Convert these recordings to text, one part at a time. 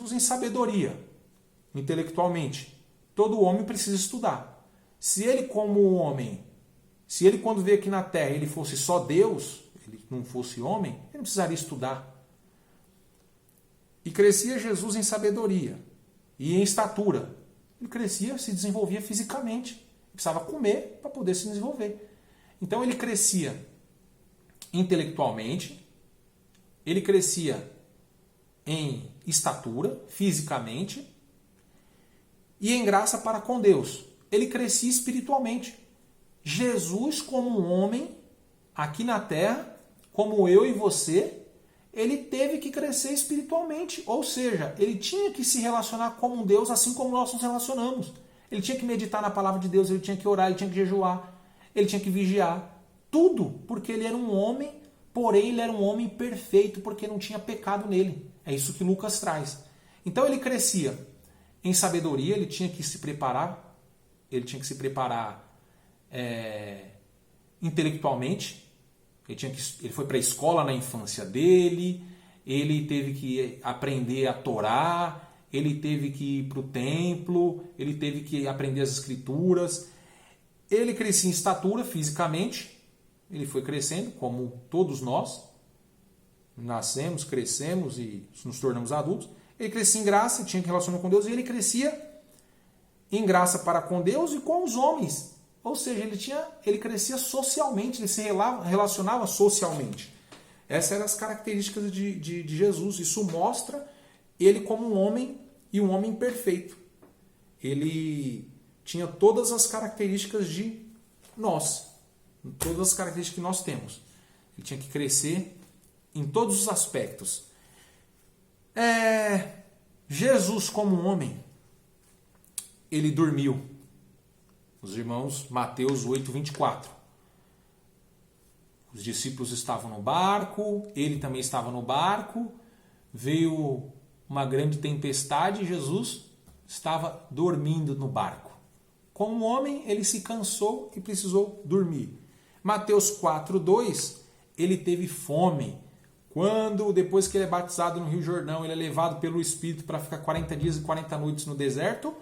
Jesus em sabedoria, intelectualmente. Todo homem precisa estudar. Se ele como homem, se ele quando veio aqui na Terra, ele fosse só Deus, ele não fosse homem, ele não precisaria estudar. E crescia Jesus em sabedoria e em estatura. Ele crescia, se desenvolvia fisicamente. Ele precisava comer para poder se desenvolver. Então ele crescia intelectualmente, ele crescia em estatura, fisicamente, e em graça para com Deus. Ele crescia espiritualmente. Jesus, como um homem, aqui na Terra, como eu e você, ele teve que crescer espiritualmente. Ou seja, ele tinha que se relacionar com um Deus assim como nós nos relacionamos. Ele tinha que meditar na palavra de Deus, ele tinha que orar, ele tinha que jejuar, ele tinha que vigiar. Tudo porque ele era um homem, porém ele era um homem perfeito porque não tinha pecado nele. É isso que Lucas traz. Então ele crescia em sabedoria, ele tinha que se preparar, intelectualmente. Ele foi para a escola na infância dele, ele teve que aprender a Torá, ele teve que ir para o templo, ele teve que aprender as escrituras. Ele crescia em estatura fisicamente, ele foi crescendo, como todos nós, nascemos, crescemos e nos tornamos adultos. Ele crescia em graça, tinha que relacionar com Deus, e ele crescia em graça para com Deus e com os homens. Ou seja, ele crescia socialmente, ele se relacionava socialmente. Essas eram as características de Jesus. Isso mostra ele como um homem e um homem perfeito. Ele tinha todas as características de nós, todas as características que nós temos. Ele tinha que crescer em todos os aspectos. Jesus, como um homem, ele dormiu. Os irmãos, Mateus 8, 24. Os discípulos estavam no barco, ele também estava no barco, veio uma grande tempestade e Jesus estava dormindo no barco. Como homem, ele se cansou e precisou dormir. Mateus 4, 2, ele teve fome. Quando, depois que ele é batizado no Rio Jordão, ele é levado pelo Espírito para ficar 40 dias e 40 noites no deserto,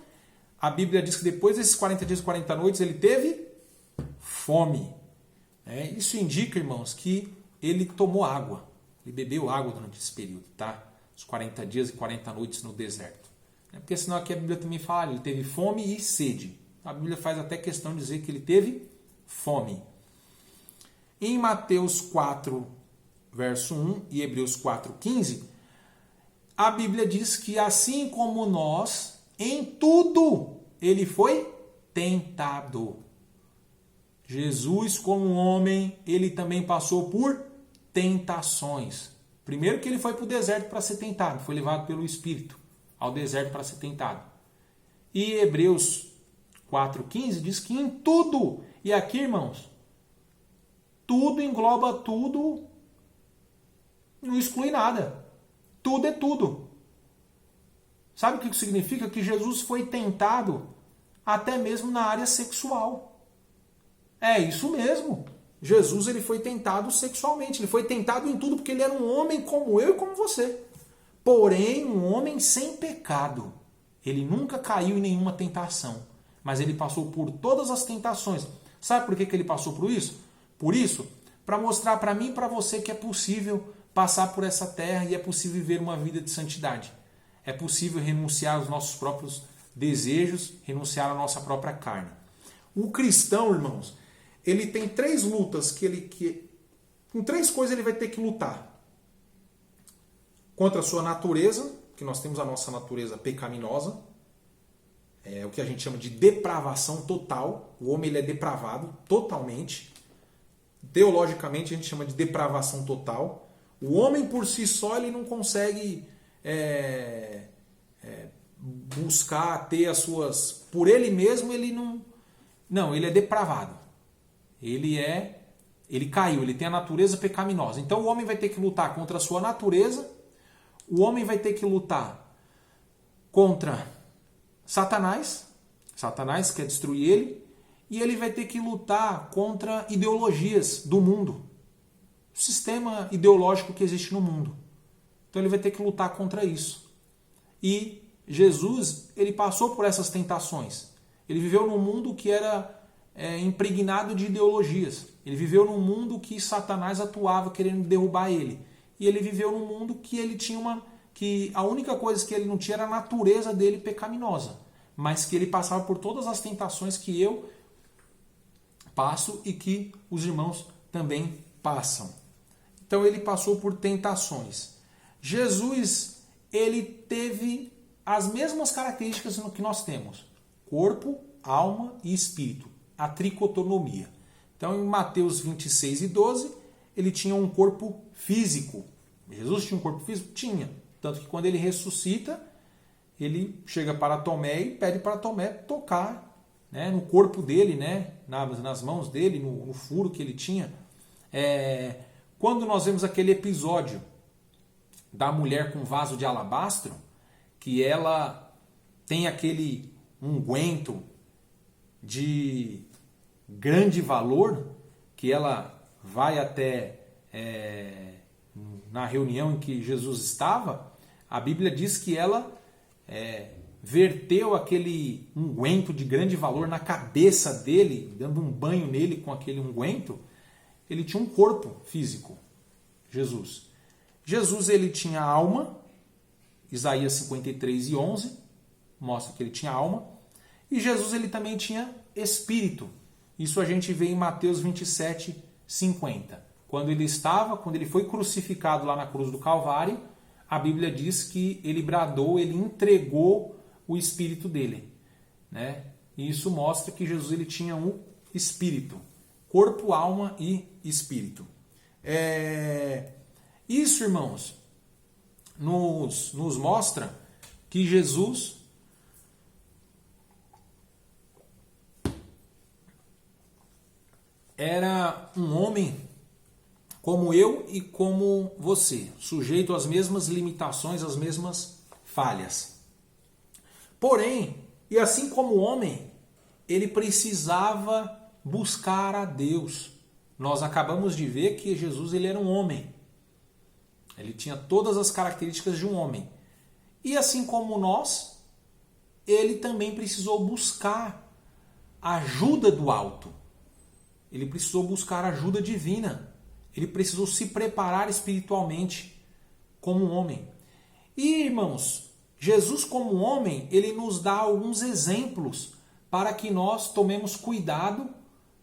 a Bíblia diz que depois desses 40 dias e 40 noites ele teve fome. Isso indica, irmãos, que ele tomou água. Ele bebeu água durante esse período, tá? Os 40 dias e 40 noites no deserto. Porque senão aqui a Bíblia também fala, ele teve fome e sede. A Bíblia faz até questão de dizer que ele teve fome. Em Mateus 4, verso 1 e Hebreus 4, 15, a Bíblia diz que assim como nós, em tudo, ele foi tentado. Jesus, como homem, ele também passou por tentações. Primeiro que ele foi para o deserto para ser tentado, foi levado pelo Espírito ao deserto para ser tentado. E Hebreus 4,15 diz que em tudo, e aqui, irmãos, tudo engloba tudo, não exclui nada. Tudo é tudo. Sabe o que isso significa? Que Jesus foi tentado até mesmo na área sexual. É isso mesmo. Jesus ele foi tentado sexualmente. Ele foi tentado em tudo porque ele era um homem como eu e como você. Porém, um homem sem pecado. Ele nunca caiu em nenhuma tentação. Mas ele passou por todas as tentações. Sabe por que ele passou por isso? Por isso, para mostrar para mim e para você que é possível passar por essa terra e é possível viver uma vida de santidade. É possível renunciar aos nossos próprios desejos, renunciar à nossa própria carne. O cristão, irmãos, ele tem 3 lutas com 3 coisas ele vai ter que lutar. Contra a sua natureza, que nós temos a nossa natureza pecaminosa, é o que a gente chama de depravação total. O homem ele é depravado totalmente. Teologicamente a gente chama de depravação total. O homem por si só ele não consegue buscar ter as suas... Por ele mesmo ele não... Não, ele é depravado. Ele caiu, ele tem a natureza pecaminosa. Então o homem vai ter que lutar contra a sua natureza, o homem vai ter que lutar contra Satanás quer destruir ele, e ele vai ter que lutar contra ideologias do mundo, o sistema ideológico que existe no mundo. Então ele vai ter que lutar contra isso. E Jesus, ele passou por essas tentações. Ele viveu num mundo que era impregnado de ideologias. Ele viveu num mundo que Satanás atuava querendo derrubar ele. E ele viveu num mundo que ele tinha que a única coisa que ele não tinha era a natureza dele pecaminosa, mas que ele passava por todas as tentações que eu passo e que os irmãos também passam. Então ele passou por tentações. Jesus, ele teve as mesmas características que nós temos: corpo, alma e espírito, a tricotonomia. Então em Mateus 26 e 12, ele tinha um corpo físico. Jesus tinha um corpo físico? Tinha. Tanto que quando ele ressuscita, ele chega para Tomé e pede para Tomé tocar, né, no corpo dele, né, nas mãos dele, no furo que ele tinha. Quando nós vemos aquele episódio da mulher com vaso de alabastro, que ela tem aquele unguento de grande valor, que ela vai até na reunião em que Jesus estava, a Bíblia diz que ela verteu aquele unguento de grande valor na cabeça dele, dando um banho nele com aquele unguento. Ele tinha um corpo físico, Jesus. Jesus, ele tinha alma, Isaías 53 e 11, mostra que ele tinha alma. E Jesus, ele também tinha espírito. Isso a gente vê em Mateus 27, 50. Quando ele foi crucificado lá na cruz do Calvário, a Bíblia diz que ele bradou, ele entregou o espírito dele, né? E isso mostra que Jesus, ele tinha um espírito, corpo, alma e espírito. Isso, irmãos, nos mostra que Jesus era um homem como eu e como você, sujeito às mesmas limitações, às mesmas falhas. Porém, e assim como homem, ele precisava buscar a Deus. Nós acabamos de ver que Jesus, ele era um homem. Ele tinha todas as características de um homem. E assim como nós, ele também precisou buscar a ajuda do alto. Ele precisou buscar a ajuda divina. Ele precisou se preparar espiritualmente como um homem. E, irmãos, Jesus como homem, ele nos dá alguns exemplos para que nós tomemos cuidado,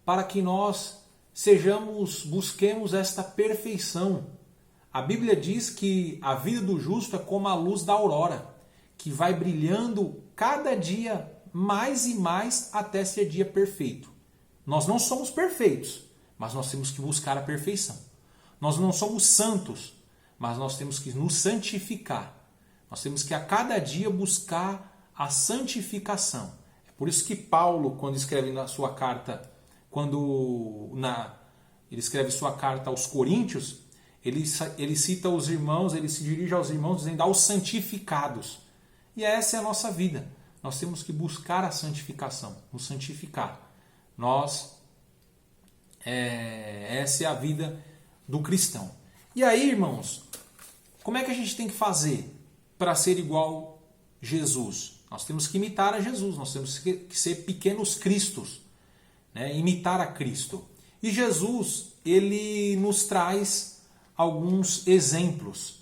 para que nós busquemos esta perfeição. A Bíblia diz que a vida do justo é como a luz da aurora, que vai brilhando cada dia mais e mais até ser dia perfeito. Nós não somos perfeitos, mas nós temos que buscar a perfeição. Nós não somos santos, mas nós temos que nos santificar. Nós temos que a cada dia buscar a santificação. É por isso que Paulo, quando escreve na sua carta, ele escreve sua carta aos Coríntios, ele cita os irmãos, ele se dirige aos irmãos dizendo aos santificados. E essa é a nossa vida. Nós temos que buscar a santificação, nos santificar. Essa é a vida do cristão. E aí, irmãos, como é que a gente tem que fazer para ser igual Jesus? Nós temos que imitar a Jesus, nós temos que ser pequenos cristos, né? Imitar a Cristo. E Jesus, ele nos traz alguns exemplos.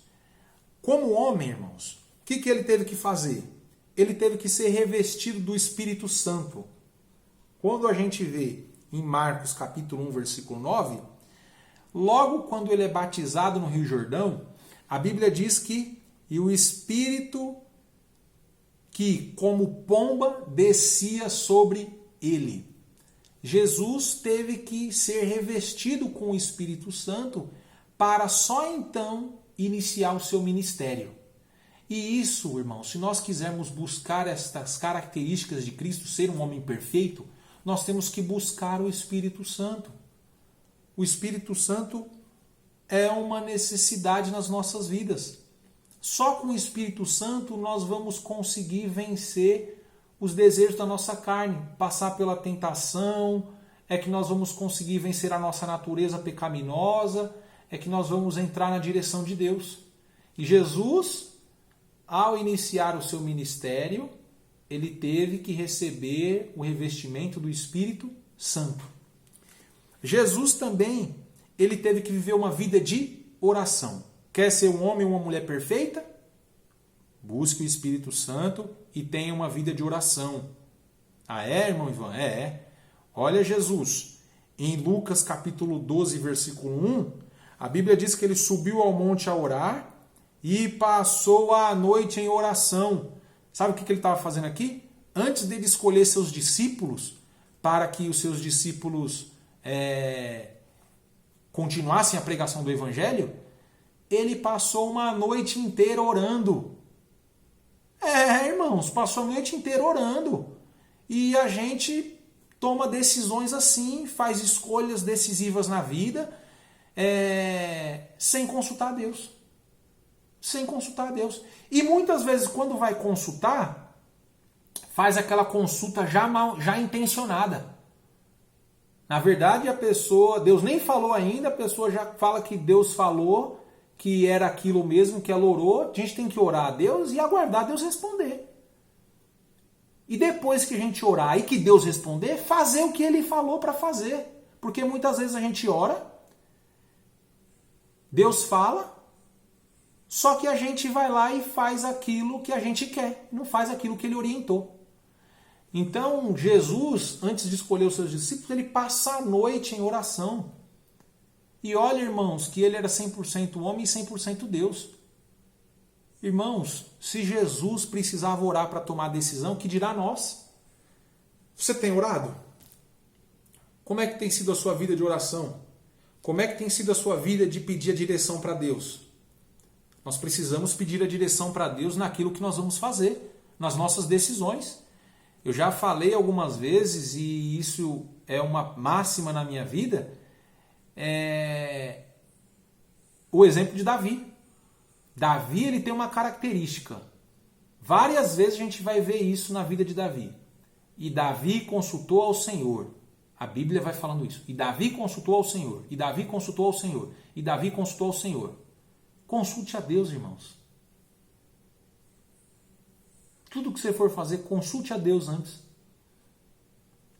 Como homem, irmãos, o que ele teve que fazer? Ele teve que ser revestido do Espírito Santo. Quando a gente vê em Marcos capítulo 1, versículo 9, logo quando ele é batizado no Rio Jordão, a Bíblia diz que e o Espírito que como pomba descia sobre ele. Jesus teve que ser revestido com o Espírito Santo para só então iniciar o seu ministério. E isso, irmão, se nós quisermos buscar estas características de Cristo, ser um homem perfeito, nós temos que buscar o Espírito Santo. O Espírito Santo é uma necessidade nas nossas vidas. Só com o Espírito Santo nós vamos conseguir vencer os desejos da nossa carne, passar pela tentação, é que nós vamos conseguir vencer a nossa natureza pecaminosa, é que nós vamos entrar na direção de Deus. E Jesus, ao iniciar o seu ministério, ele teve que receber o revestimento do Espírito Santo. Jesus também, ele teve que viver uma vida de oração. Quer ser um homem ou uma mulher perfeita? Busque o Espírito Santo e tenha uma vida de oração. Ah, é, irmão Ivan? Olha Jesus, em Lucas capítulo 12, versículo 1, a Bíblia diz que ele subiu ao monte a orar e passou a noite em oração. Sabe o que ele estava fazendo aqui? Antes dele escolher seus discípulos, para que os seus discípulos continuassem a pregação do Evangelho, ele passou uma noite inteira orando. Irmãos, passou a noite inteira orando. E a gente toma decisões assim, faz escolhas decisivas na vida, sem consultar a Deus. Sem consultar a Deus. E muitas vezes, quando vai consultar, faz aquela consulta já intencionada. Na verdade, a pessoa, Deus nem falou ainda, a pessoa já fala que Deus falou, que era aquilo mesmo que ela orou. A gente tem que orar a Deus e aguardar Deus responder. E depois que a gente orar e que Deus responder, fazer o que Ele falou para fazer. Porque muitas vezes a gente ora, Deus fala, só que a gente vai lá e faz aquilo que a gente quer, não faz aquilo que Ele orientou. Então, Jesus, antes de escolher os seus discípulos, ele passa a noite em oração. E olha, irmãos, que ele era 100% homem e 100% Deus. Irmãos, se Jesus precisava orar para tomar decisão, que dirá nós? Você tem orado? Como é que tem sido a sua vida de oração? Como é que tem sido a sua vida de pedir a direção para Deus? Nós precisamos pedir a direção para Deus naquilo que nós vamos fazer, nas nossas decisões. Eu já falei algumas vezes, e isso é uma máxima na minha vida, o exemplo de Davi. Davi, ele tem uma característica. Várias vezes a gente vai ver isso na vida de Davi. E Davi consultou ao Senhor. A Bíblia vai falando isso. E Davi consultou ao Senhor. E Davi consultou ao Senhor. E Davi consultou ao Senhor. Consulte a Deus, irmãos. Tudo que você for fazer, consulte a Deus antes.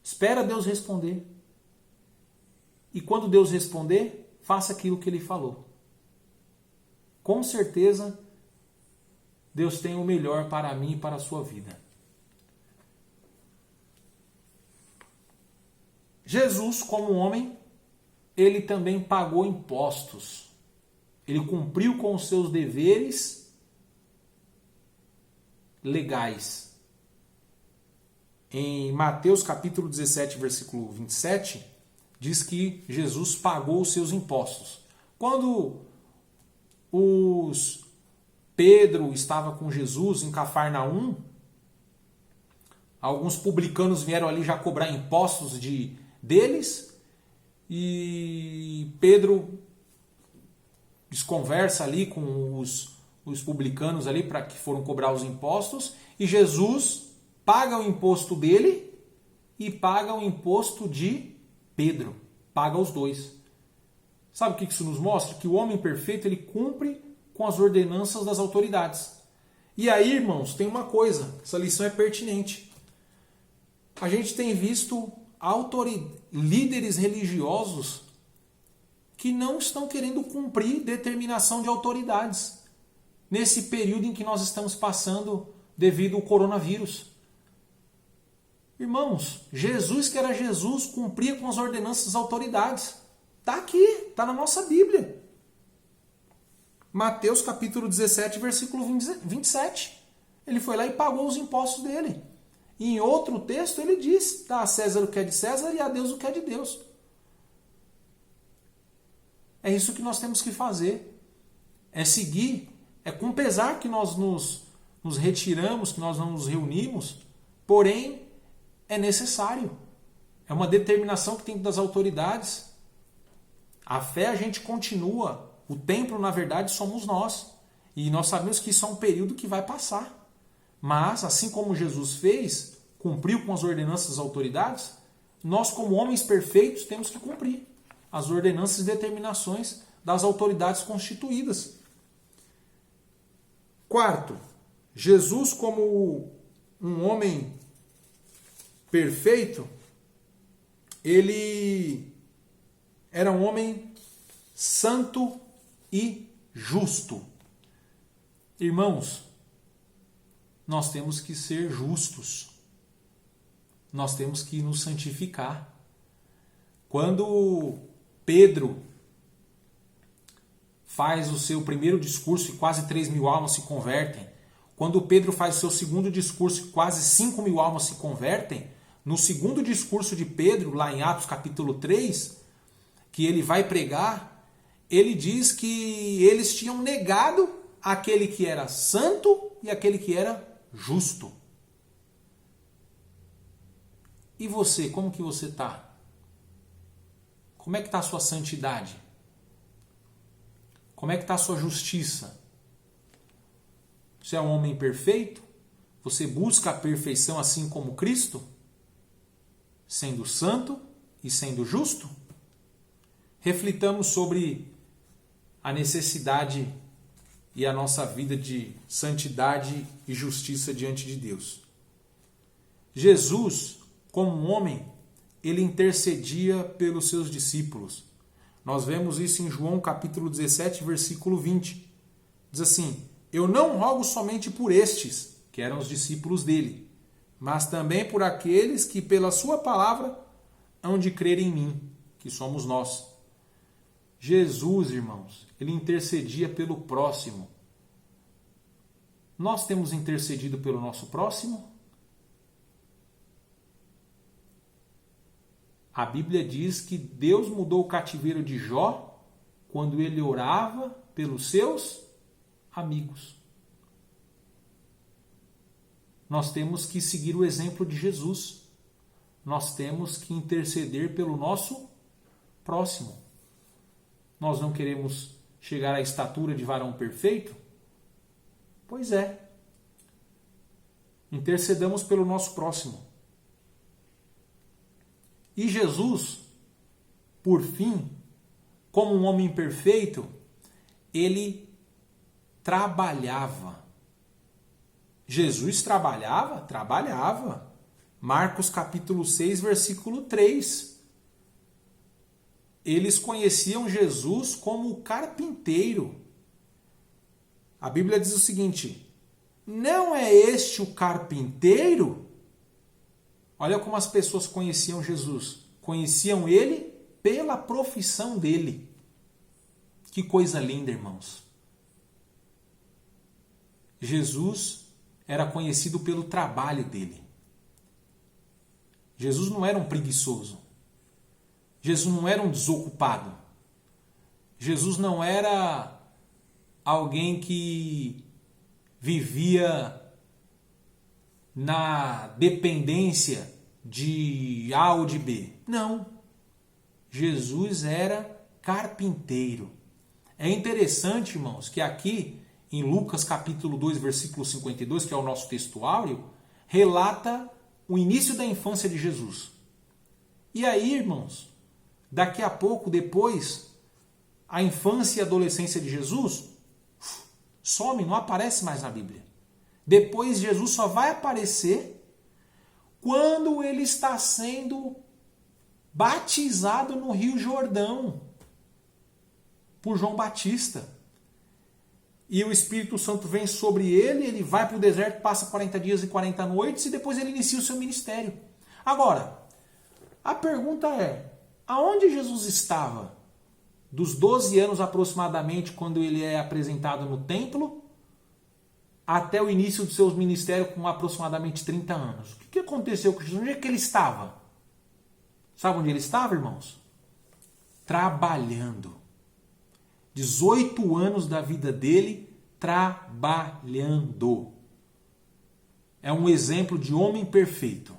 Espera Deus responder. E quando Deus responder, faça aquilo que Ele falou. Com certeza, Deus tem o melhor para mim e para a sua vida. Jesus, como homem, ele também pagou impostos. Ele cumpriu com os seus deveres legais. Em Mateus capítulo 17, versículo 27, diz que Jesus pagou os seus impostos. Quando Pedro estava com Jesus em Cafarnaum, alguns publicanos vieram ali já cobrar impostos deles, e Pedro desconversa ali com os publicanos ali para que foram cobrar os impostos, e Jesus paga o imposto dele e paga o imposto de Pedro, paga os dois. Sabe o que isso nos mostra? Que o homem perfeito, ele cumpre com as ordenanças das autoridades. E aí, irmãos, tem uma coisa, essa lição é pertinente. A gente tem visto líderes religiosos que não estão querendo cumprir determinação de autoridades nesse período em que nós estamos passando devido ao coronavírus. Irmãos, Jesus, que era Jesus, cumpria com as ordenanças das autoridades. Está aqui, está na nossa Bíblia. Mateus capítulo 17, versículo 27. Ele foi lá e pagou os impostos dele. E em outro texto ele diz, dá a César o que é de César e a Deus o que é de Deus. É isso que nós temos que fazer. É seguir. É com pesar que nós nos retiramos, que nós não nos reunimos. Porém, é necessário. É uma determinação que tem das autoridades. A fé a gente continua. O templo, na verdade, somos nós. E nós sabemos que isso é um período que vai passar. Mas, assim como Jesus fez, cumpriu com as ordenanças das autoridades, nós, como homens perfeitos, temos que cumprir as ordenanças e determinações das autoridades constituídas. Quarto, Jesus, como um homem perfeito, ele era um homem santo e justo. Irmãos, nós temos que ser justos. Nós temos que nos santificar. Quando Pedro faz o seu primeiro discurso e quase 3.000 almas se convertem, quando Pedro faz o seu segundo discurso e quase 5.000 almas se convertem, no segundo discurso de Pedro, lá em Atos capítulo 3, que ele vai pregar, ele diz que eles tinham negado aquele que era santo e aquele que era justo. E você, como que você está? Como é que está a sua santidade? Como é que está a sua justiça? Você é um homem perfeito? Você busca a perfeição assim como Cristo? Sendo santo e sendo justo? Reflitamos sobre a necessidade e a nossa vida de santidade e justiça diante de Deus. Jesus, como um homem, ele intercedia pelos seus discípulos. Nós vemos isso em João capítulo 17, versículo 20. Diz assim: eu não rogo somente por estes, que eram os discípulos dele, mas também por aqueles que pela sua palavra hão de crer em mim, que somos nós. Jesus, irmãos, ele intercedia pelo próximo. Nós temos intercedido pelo nosso próximo? A Bíblia diz que Deus mudou o cativeiro de Jó quando ele orava pelos seus amigos. Nós temos que seguir o exemplo de Jesus. Nós temos que interceder pelo nosso próximo. Nós não queremos chegar à estatura de varão perfeito? Pois é. Intercedamos pelo nosso próximo. E Jesus, por fim, como um homem perfeito, ele trabalhava. Jesus trabalhava? Trabalhava. Marcos capítulo 6, versículo 3. Eles conheciam Jesus como carpinteiro. A Bíblia diz o seguinte: não é este o carpinteiro? Olha como as pessoas conheciam Jesus. Conheciam ele pela profissão dele. Que coisa linda, irmãos. Jesus era conhecido pelo trabalho dele. Jesus não era um preguiçoso. Jesus não era um desocupado. Jesus não era alguém que vivia na dependência de A ou de B. Não. Jesus era carpinteiro. É interessante, irmãos, que aqui em Lucas capítulo 2, versículo 52, que é o nosso textuário, relata o início da infância de Jesus. E aí, irmãos, daqui a pouco, depois, a infância e adolescência de Jesus some, não aparece mais na Bíblia. Depois Jesus só vai aparecer quando ele está sendo batizado no Rio Jordão por João Batista. E o Espírito Santo vem sobre ele, ele vai para o deserto, passa 40 dias e 40 noites e depois ele inicia o seu ministério. Agora, a pergunta é, aonde Jesus estava dos 12 anos aproximadamente, quando ele é apresentado no templo, até o início do seu ministério com aproximadamente 30 anos? O que aconteceu com Jesus? Onde é que ele estava? Sabe onde ele estava, irmãos? Trabalhando. 18 anos da vida dele trabalhando. É um exemplo de homem perfeito.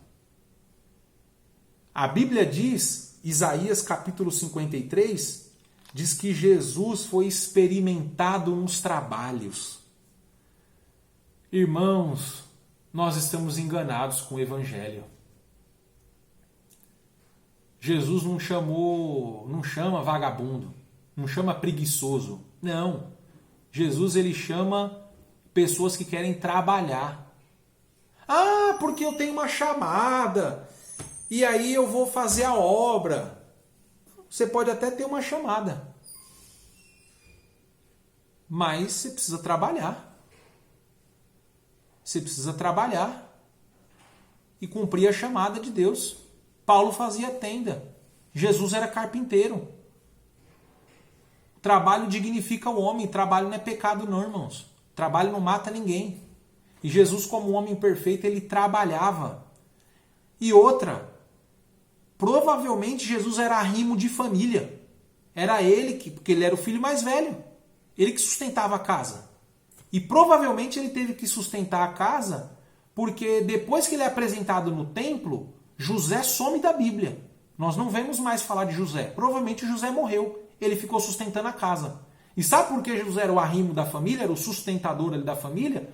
A Bíblia diz, Isaías capítulo 53, diz que Jesus foi experimentado nos trabalhos. Irmãos, nós estamos enganados com o Evangelho. Jesus não chama vagabundo, não chama preguiçoso. Não. Jesus ele chama pessoas que querem trabalhar. Ah, porque eu tenho uma chamada e aí eu vou fazer a obra. Você pode até ter uma chamada, mas você precisa trabalhar. Você precisa trabalhar e cumprir a chamada de Deus. Paulo fazia tenda. Jesus era carpinteiro. Trabalho dignifica o homem. Trabalho não é pecado não, irmãos. Trabalho não mata ninguém. E Jesus, como homem perfeito, ele trabalhava. E outra, provavelmente Jesus era arrimo de família. Era ele que, porque ele era o filho mais velho. Ele que sustentava a casa. E provavelmente ele teve que sustentar a casa porque depois que ele é apresentado no templo, José some da Bíblia. Nós não vemos mais falar de José. Provavelmente José morreu. Ele ficou sustentando a casa. E sabe por que José era o arrimo da família? Era o sustentador ali da família?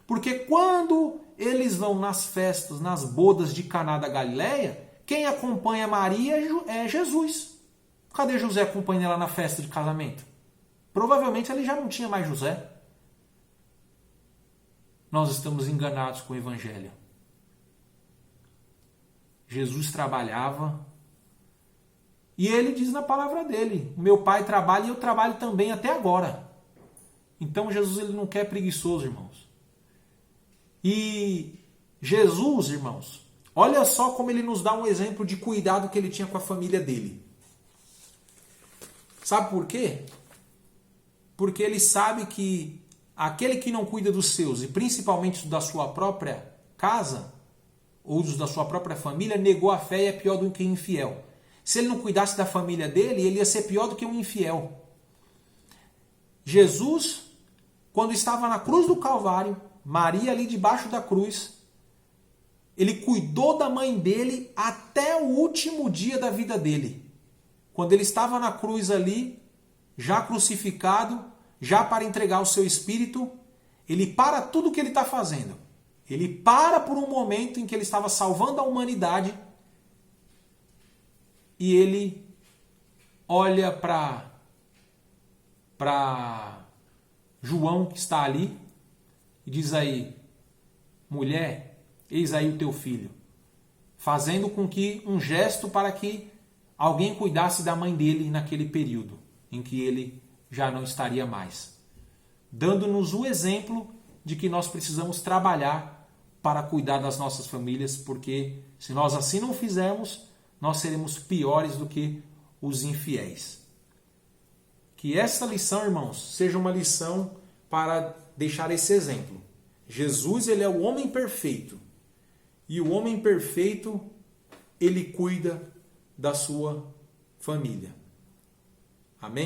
Porque quando eles vão nas festas, nas bodas de Caná da Galileia, quem acompanha Maria é Jesus. Cadê José acompanhando ela na festa de casamento? Provavelmente ele já não tinha mais José. Nós estamos enganados com o Evangelho. Jesus trabalhava e ele diz na palavra dele: meu pai trabalha e eu trabalho também até agora. Então Jesus ele não quer preguiçoso, irmãos. E Jesus, irmãos, olha só como ele nos dá um exemplo de cuidado que ele tinha com a família dele. Sabe por quê? Porque ele sabe que aquele que não cuida dos seus, e principalmente da sua própria casa, ou dos da sua própria família, negou a fé e é pior do que um infiel. Se ele não cuidasse da família dele, ele ia ser pior do que um infiel. Jesus, quando estava na cruz do Calvário, Maria ali debaixo da cruz, ele cuidou da mãe dele até o último dia da vida dele. Quando ele estava na cruz ali, já crucificado, já para entregar o seu espírito, ele para tudo o que ele está fazendo. Ele para por um momento em que ele estava salvando a humanidade e ele olha para João que está ali e diz aí: mulher, eis aí o teu filho. Fazendo com que um gesto para que alguém cuidasse da mãe dele naquele período em que ele já não estaria mais. Dando-nos o exemplo de que nós precisamos trabalhar para cuidar das nossas famílias, porque se nós assim não fizermos, nós seremos piores do que os infiéis. Que essa lição, irmãos, seja uma lição para deixar esse exemplo. Jesus, ele é o homem perfeito. E o homem perfeito, ele cuida da sua família.